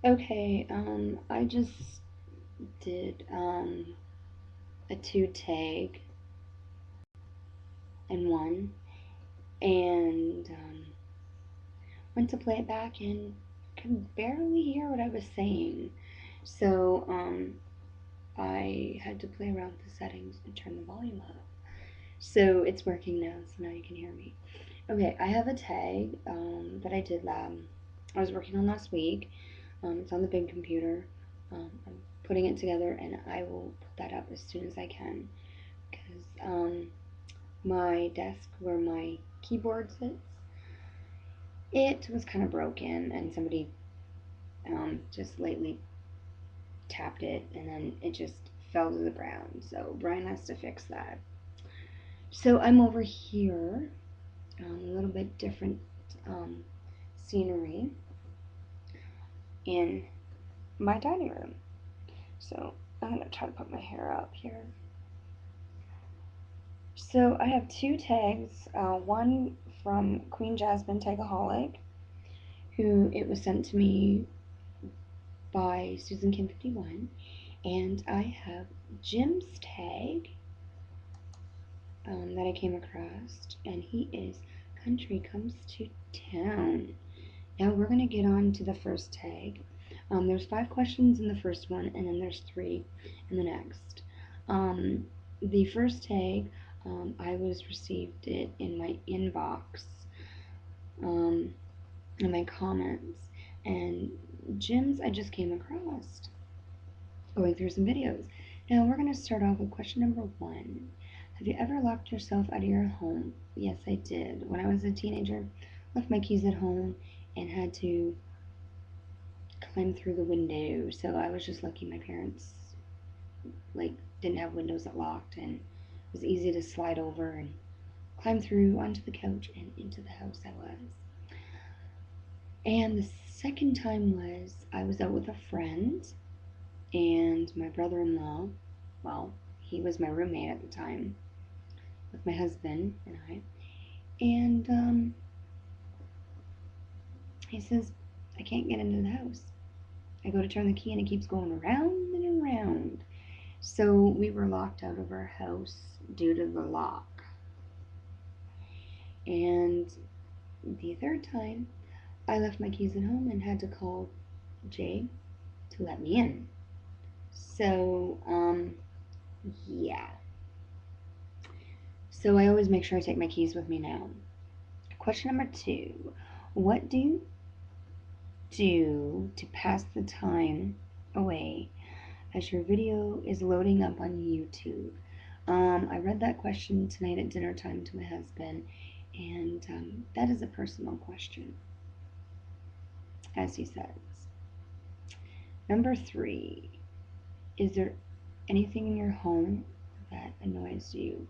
Okay, I just did a two tag and one, and went to play it back and could barely hear what I was saying. So I had to play around with the settings and turn the volume up. So it's working now, so now you can hear me. Okay, I have a tag that I did I was working on last week. It's on the big computer. I'm putting it together, and I will put that up as soon as I can because my desk where my keyboard sits, it was kind of broken, and somebody just lately tapped it, and then it just fell to the ground. So Brian has to fix that. So I'm over here, a little bit different um, scenery in my dining room. So I'm gonna try to put my hair up here. So I have two tags, one from Queen Jasmine Tagaholic, who it was sent to me by Susan Kim 51, and I have Jim's tag that I came across, and he is Country Comes to Town. Now we're gonna get on to the first tag. There's 5 questions in the first one, and then there's 3 in the next. The first tag, I was received it in my inbox, um, in my comments, and Jim's I just came across going through some videos. Now we're gonna start off with question number 1. Have you ever locked yourself out of your home? Yes, I did. When I was a teenager, left my keys at home and had to climb through the window. So I was just lucky my parents like didn't have windows that locked, and it was easy to slide over and climb through onto the couch and into the house I was. And the second time was I was out with a friend, and my brother-in-law, well, he was my roommate at the time with my husband and I, and he says, I can't get into the house. I go to turn the key and it keeps going around and around. So we were locked out of our house due to the lock. And the third time, I left my keys at home and had to call Jay to let me in. So, yeah. So I always make sure I take my keys with me now. Question number 2. What do you do to pass the time away as your video is loading up on YouTube? I read that question tonight at dinner time to my husband, and that is a personal question, as he says. Number 3, is there anything in your home that annoys you?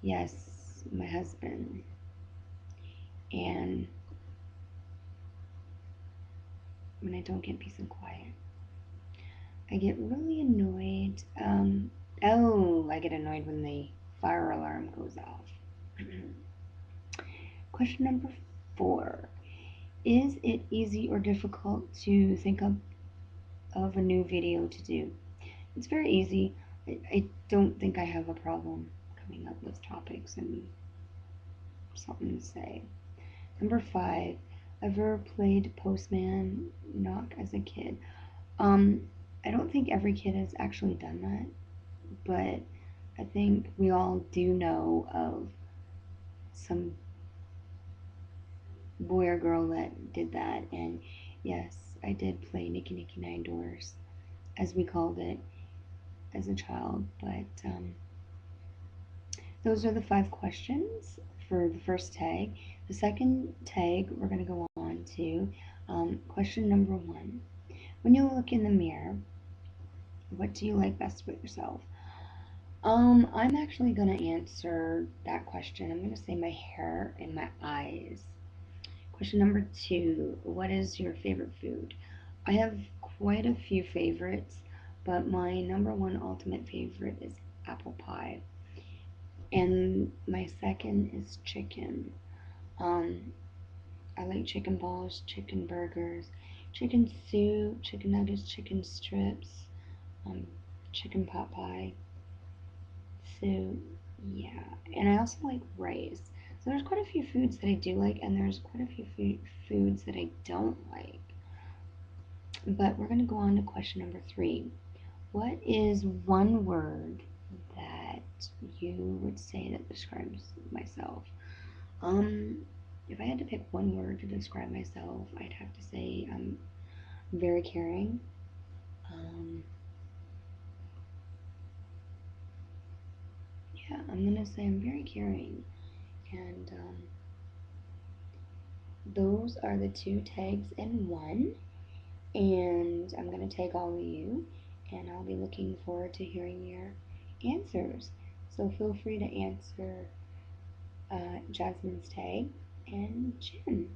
Yes, my husband. And when I don't get peace and quiet, I get really annoyed. I get annoyed when the fire alarm goes off. Question number 4. Is it easy or difficult to think of a new video to do? It's very easy. I don't think I have a problem coming up with topics and something to say. Number 5. Ever played postman knock as a kid? Um, I don't think every kid has actually done that, but I think we all do know of some boy or girl that did that. And yes, I did play Nicky Nicky Nine Doors, as we called it as a child. But those are the 5 questions for the first tag. The second tag, we're going to go on to question number 1. When you look in the mirror, what do you like best about yourself? I'm actually gonna answer that question. I'm gonna say my hair and my eyes. Question number 2, what is your favorite food? I have quite a few favorites, but my number 1 ultimate favorite is apple pie. And my second is chicken. Um, I like chicken balls, chicken burgers, chicken soup, chicken nuggets, chicken strips, um, chicken pot pie. So yeah, and I also like rice. So there's quite a few foods that I do like, and there's quite a few foods that I don't like. But we're gonna go on to question number 3. What is one word that you would say that describes myself? Um, if I had to pick one word to describe myself, I'd have to say I'm very caring. Um, yeah, I'm gonna say I'm very caring, and those are the two tags in one. And I'm gonna tag all of you, and I'll be looking forward to hearing your answers. So feel free to answer Jasmine's tag and Jen.